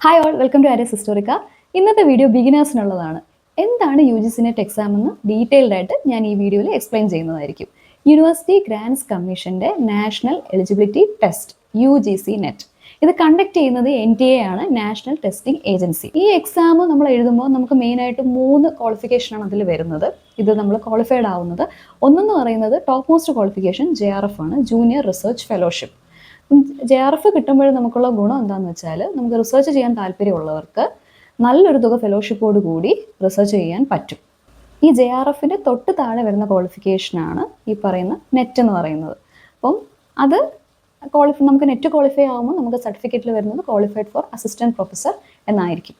Hi all, welcome to Arya's Historica. ഇന്നത്തെ video ബിഗിനേഴ്സിനുള്ളതാണ്. എന്താണ് U G C NET exam എന്ന് ഡീറ്റെയിൽഡ് ആയിട്ട് ഞാൻ ഈ വീഡിയോയിൽ എക്സ്പ്ലെയിൻ ചെയ്യുന്നതായിരിക്കും. യൂണിവേഴ്സിറ്റി ഗ്രാൻഡ്സ് കമ്മീഷൻ്റെ national eligibility test UGC NET ഇത് കണ്ടക്ട് ചെയ്യുന്നത് NTA ആണ്, നാഷണൽ ടെസ്റ്റിംഗ് ഏജൻസി. ഈ എക്സാം നമ്മൾ എഴുതുമ്പോൾ നമുക്ക് മെയിനായിട്ട് 3 ക്വാളിഫിക്കേഷനാണ് അതിൽ വരുന്നത്. ഇത് നമ്മൾ ക്വാളിഫൈഡ് ആവുന്നത് ഒന്നെന്ന് പറയുന്നത് ടോപ്പ് മോസ്റ്റ് ക്വാളിഫിക്കേഷൻ JRF ആണ്, ജൂനിയർ റിസർച്ച് ഫെലോഷിപ്പ്. JRF കിട്ടുമ്പോൾ നമുക്കുള്ള ഗുണം എന്താണെന്ന് വെച്ചാൽ നമുക്ക് റിസർച്ച് ചെയ്യാൻ താല്പര്യമുള്ളവർക്ക് നല്ലൊരു തുക ഫെലോഷിപ്പോട് കൂടി റിസർച്ച് ചെയ്യാൻ പറ്റും. ഈ JRFൻ്റെ തൊട്ട് താഴെ വരുന്ന ക്വാളിഫിക്കേഷനാണ് ഈ പറയുന്ന നെറ്റ് എന്ന് പറയുന്നത്. അപ്പം അത് നമുക്ക് നെറ്റ് ക്വാളിഫൈ ആകുമ്പോൾ നമുക്ക് സർട്ടിഫിക്കറ്റിൽ വരുന്നത് ക്വാളിഫൈഡ് ഫോർ അസിസ്റ്റൻറ്റ് പ്രൊഫസർ എന്നായിരിക്കും.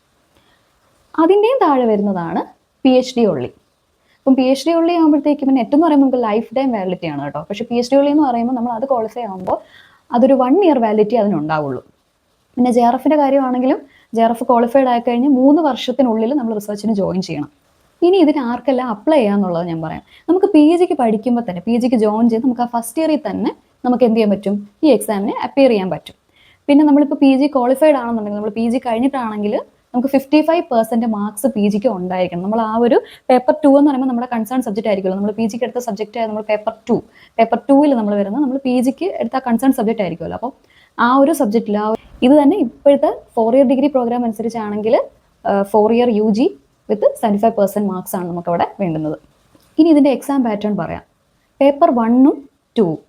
അതിൻ്റെയും താഴെ വരുന്നതാണ് PhD ഒള്ളി. അപ്പം PhD ഒള്ളി ആകുമ്പോഴത്തേക്കും നെറ്റ് എന്ന് പറയുമ്പോൾ നമുക്ക് ലൈഫ് ടൈം വാലിഡിറ്റി ആണ് കേട്ടോ. പക്ഷേ PhD ഒള്ളി എന്ന് പറയുമ്പോൾ നമ്മൾ അത് ക്വാളിഫൈ ആകുമ്പോൾ അതൊരു 1 ഇയർ വാലിഡിറ്റി അതിനുണ്ടാവുള്ളൂ. പിന്നെ JRFൻ്റെ കാര്യമാണെങ്കിലും JRF ക്വാളിഫൈഡ് ആയി കഴിഞ്ഞ് 3 വർഷത്തിനുള്ളിൽ നമ്മൾ റിസർച്ചിന് ജോയിൻ ചെയ്യണം. ഇനി ഇതിന് ആർക്കെല്ലാം അപ്ലൈ ചെയ്യാന്നുള്ളത് ഞാൻ പറയാം. നമുക്ക് PG പഠിക്കുമ്പോൾ തന്നെ PG ജോയിൻ ചെയ്ത് നമുക്ക് ആ ഫസ്റ്റ് ഇയറിൽ തന്നെ നമുക്ക് എന്ത് ചെയ്യാൻ പറ്റും, ഈ എക്സാമിന് അപ്പിയർ ചെയ്യാൻ പറ്റും. പിന്നെ നമ്മളിപ്പോൾ PG ക്വാളിഫൈഡ് ആണെന്നുണ്ടെങ്കിൽ നമ്മൾ PG കഴിഞ്ഞിട്ടാണെങ്കിൽ നമുക്ക് 55% മാർക്സ് PGക്ക് ഉണ്ടായിരിക്കണം. നമ്മൾ ആ ഒരു പേപ്പർ 2 എന്ന് പറയുമ്പോൾ നമ്മുടെ കൺസേൺ സബ്ജക്റ്റ് ആയിരിക്കുമല്ലോ. നമ്മൾ PGക്ക് എടുത്ത സബ്ജക്റ്റ് നമ്മൾ പേപ്പർ 2 നമ്മൾ വരുന്നത് നമ്മൾ PGക്ക് എടുത്ത കൺസേൺ സബ്ജക്റ്റ് ആയിരിക്കുമല്ലോ. അപ്പോൾ ആ ഒരു സബ്ജക്റ്റിൽ ഇത് തന്നെ ഇപ്പോഴത്തെ 4 ഇയർ ഡിഗ്രി പ്രോഗ്രാം അനുസരിച്ചാണെങ്കിൽ 4 ഇയർ UG വിത്ത് 75% മാർക്സ് ആണ് നമുക്കവിടെ വേണ്ടുന്നത്. ഇനി ഇതിൻ്റെ എക്സാം പാറ്റേൺ പറയാം. പേപ്പർ 1ഉം 2ഉം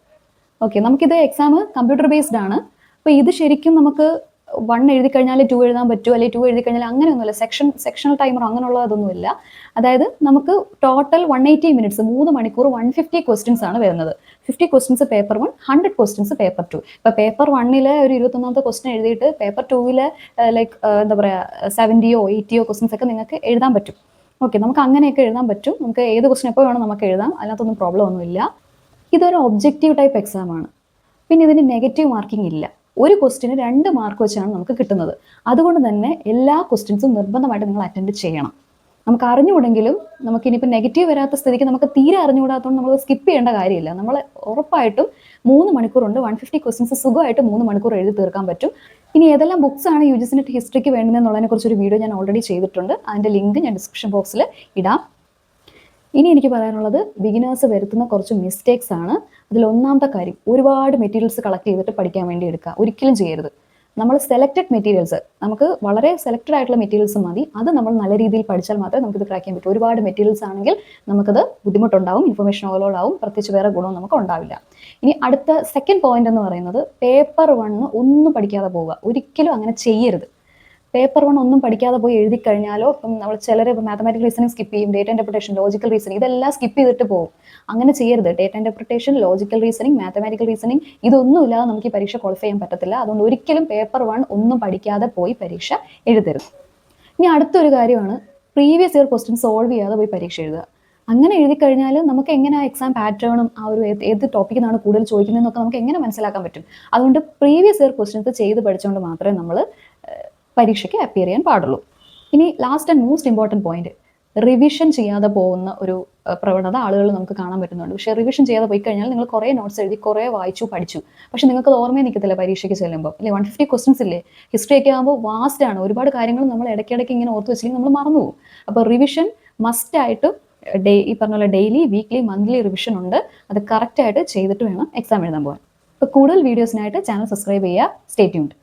ഓക്കെ, നമുക്കിത് എക്സാം കമ്പ്യൂട്ടർ ബേസ്ഡ് ആണ്. അപ്പോൾ ഇത് ശരിക്കും നമുക്ക് 1 എഴുതി കഴിഞ്ഞാൽ 2 എഴുതാൻ പറ്റും, അല്ലെങ്കിൽ 2 എഴുതി കഴിഞ്ഞാൽ അങ്ങനെയൊന്നുമില്ല. സെക്ഷണൽ ടൈമർ അങ്ങനെയുള്ള അതൊന്നുമില്ല. അതായത് നമുക്ക് ടോട്ടൽ 180 മിനിറ്റ്സ് 3 മണിക്കൂർ 150 ക്വസ്റ്റ്യൻസ് ആണ് വരുന്നത്. 50 ക്വസ്റ്റ്യൻസ് പേപ്പർ 1, 100 ക്വസ്റ്റ്യൻസ് പേപ്പർ 2. ഇപ്പോൾ പേപ്പർ 1 ഒരു 21ാമത്തെ ക്വസ്റ്റ്യൻ എഴുതിയിട്ട് പേപ്പർ 2 ലൈക്ക് എന്താ പറയുക 70ഓ 80ഓ ക്വസ്റ്റ്യൻസ് ഒക്കെ നിങ്ങൾക്ക് എഴുതാൻ പറ്റും. ഓക്കെ, നമുക്ക് അങ്ങനെയൊക്കെ എഴുതാൻ പറ്റും. നമുക്ക് ഏത് ക്വസ്റ്റ്യൻ എപ്പോൾ വേണം നമുക്ക് എഴുതാം, അതിനകത്തൊന്നും പ്രോബ്ലം ഒന്നുമില്ല. ഇതൊരു ഒബ്ജക്റ്റീവ് ടൈപ്പ് എക്സാം ആണ്. പിന്നെ ഇതിന് നെഗറ്റീവ് മാർക്കിംഗ് ഇല്ല. ഒരു ക്വസ്റ്റിന് 2 മാർക്ക് വെച്ചാണ് നമുക്ക് കിട്ടുന്നത്. അതുകൊണ്ട് തന്നെ എല്ലാ ക്വസ്റ്റ്യൻസും നിർബന്ധമായിട്ട് നിങ്ങൾ അറ്റൻഡ് ചെയ്യണം. നമുക്ക് അറിഞ്ഞുകൂടെങ്കിലും നമുക്കിനിയിപ്പോൾ നെഗറ്റീവ് വരാത്ത സ്ഥിതിക്ക് നമുക്ക് തീരെ അറിഞ്ഞുകൂടാത്തതുകൊണ്ട് നമ്മൾ സ്കിപ്പ് ചെയ്യേണ്ട കാര്യമില്ല. നമ്മൾ ഉറപ്പായിട്ടും 3 മണിക്കൂർ കൊണ്ട് 150 ക്വസ്റ്റ്യൻസ് സുഖമായിട്ട് 3 മണിക്കൂർ എഴുതി തീർക്കാൻ പറ്റും. ഇനി ഏതെല്ലാം ബുക്സ് ആണ് UGC നെറ്റ് ഹിസ്റ്ററിക്ക് വേണ്ടുന്നതെന്നുള്ളതിനെ കുറിച്ചൊരു വീഡിയോ ഞാൻ ഓൾറെഡി ചെയ്തിട്ടുണ്ട്. അതിൻ്റെ ലിങ്ക് ഞാൻ ഡിസ്ക്രിപ്ഷൻ ബോക്സിൽ ഇടാം. ഇനി എനിക്ക് പറയാനുള്ളത് ബിഗിനേഴ്സ് വരുത്തുന്ന കുറച്ച് മിസ്റ്റേക്സ് ആണ്. അതിൽ ഒന്നാമത്തെ കാര്യം, ഒരുപാട് മെറ്റീരിയൽസ് കളക്ട് ചെയ്തിട്ട് പഠിക്കാൻ വേണ്ടി എടുക്കുക. ഒരിക്കലും ചെയ്യരുത്. നമ്മൾ സെലക്റ്റഡ് മെറ്റീരിയൽസ്, നമുക്ക് വളരെ സെലക്റ്റഡ് ആയിട്ടുള്ള മെറ്റീരിയൽസ് മതി. അത് നമ്മൾ നല്ല രീതിയിൽ പഠിച്ചാൽ മാത്രമേ നമുക്കിത് ക്രാക്ക് ചെയ്യാൻ പറ്റൂ. ഒരുപാട് മെറ്റീരിയൽസ് ആണെങ്കിൽ നമുക്കത് ബുദ്ധിമുട്ടുണ്ടാവും, ഇൻഫർമേഷൻ ഓവർലോഡ് ആവും, പ്രത്യേകിച്ച് വേറെ ഗുണവും നമുക്ക് ഉണ്ടാവില്ല. ഇനി അടുത്ത സെക്കൻഡ് പോയിന്റ് എന്ന് പറയുന്നത് പേപ്പർ 1 ഒന്നും പഠിക്കാതെ പോവുക. ഒരിക്കലും അങ്ങനെ ചെയ്യരുത്. പേപ്പർ 1 ഒന്നും പഠിക്കാതെ പോയി എഴുതി കഴിഞ്ഞാലോ, ഇപ്പം നമ്മൾ ചിലർ ഇപ്പോൾ മാത്തമാറ്റിക്കൽ റീസണിങ് സ്കിപ്പ് ചെയ്യും, ഡേറ്റ ഇൻ്റർപ്രിട്ടേഷൻ, ലോജിക്കൽ റീസണിങ് ഇതെല്ലാം സ്കിപ്പ് ചെയ്തിട്ട് പോകും. അങ്ങനെ ചെയ്യരുത്. Data interpretation, logical reasoning, mathematical reasoning ഇതൊന്നും ഇല്ലാതെ നമുക്ക് ഈ പരീക്ഷ ക്വാളിഫൈ ചെയ്യാൻ പറ്റത്തില്ല. അതുകൊണ്ട് ഒരിക്കലും പേപ്പർ 1 ഒന്നും പഠിക്കാതെ പോയി പരീക്ഷ എഴുതരുത്. ഇനി അടുത്തൊരു കാര്യമാണ്, പ്രീവിയസ് ഇയർ ക്വസ്റ്റ്യൻ സോൾവ് ചെയ്യാതെ പോയി പരീക്ഷ എഴുതുക. അങ്ങനെ എഴുതി കഴിഞ്ഞാൽ നമുക്ക് എങ്ങനെ ആ എക്സാം പാറ്റേണും ആ ഒരു ഏത് ടോപ്പിക്കിൽ നിന്നാണ് കൂടുതൽ ചോദിക്കുന്നതെന്നൊക്കെ നമുക്ക് എങ്ങനെ മനസ്സിലാക്കാൻ പറ്റും. അതുകൊണ്ട് പ്രീവിയസ് ഇയർ ക്വസ്റ്റ്യൻസ് ചെയ്ത് പഠിച്ചുകൊണ്ട് മാത്രമേ നമ്മൾ പരീക്ഷയ്ക്ക് അപ്പിയർ ചെയ്യാൻ പാടുള്ളൂ. ഇനി last and most important point, revision ചെയ്യാതെ പോകുന്ന ഒരു പ്രവണത ആളുകൾ നമുക്ക് കാണാൻ പറ്റുന്നുണ്ട്. പക്ഷേ റിവിഷൻ ചെയ്യാതെ പോയി കഴിഞ്ഞാൽ നിങ്ങൾ കുറേ നോട്ട്സ് എഴുതി, കുറേ വായിച്ചു, പഠിച്ചു, പക്ഷെ നിങ്ങൾക്ക് ഓർമ്മയെ നിൽക്കത്തില്ല പരീക്ഷയ്ക്ക് ചെല്ലുമ്പോൾ. അല്ലെ 150 ക്വസ്റ്റ്യൻസ് ഇല്ലേ, ഹിസ്റ്ററി ഒക്കെ ആകുമ്പോൾ വാസ്റ്റ് ആണ്. ഒരുപാട് കാര്യങ്ങൾ നമ്മൾ ഇടയ്ക്കിടയ്ക്ക് ഇങ്ങനെ ഓർത്ത് വെച്ചില്ലെങ്കിൽ നമ്മൾ മറന്നു പോകും. അപ്പോൾ റിവിഷൻ മസ്റ്റായിട്ട് ഈ പറഞ്ഞ പോലെ ഡെയിലി, വീക്ക്ലി, മന്ത്ലി റിവിഷൻ ഉണ്ട്. അത് കറക്റ്റായിട്ട് ചെയ്തിട്ട് വേണം എക്സാം എഴുതാൻ പോകാൻ. ഇപ്പോൾ കൂടുതൽ വീഡിയോസിനായിട്ട് ചാനൽ സബ്സ്ക്രൈബ് ചെയ്യുക. Stay tuned.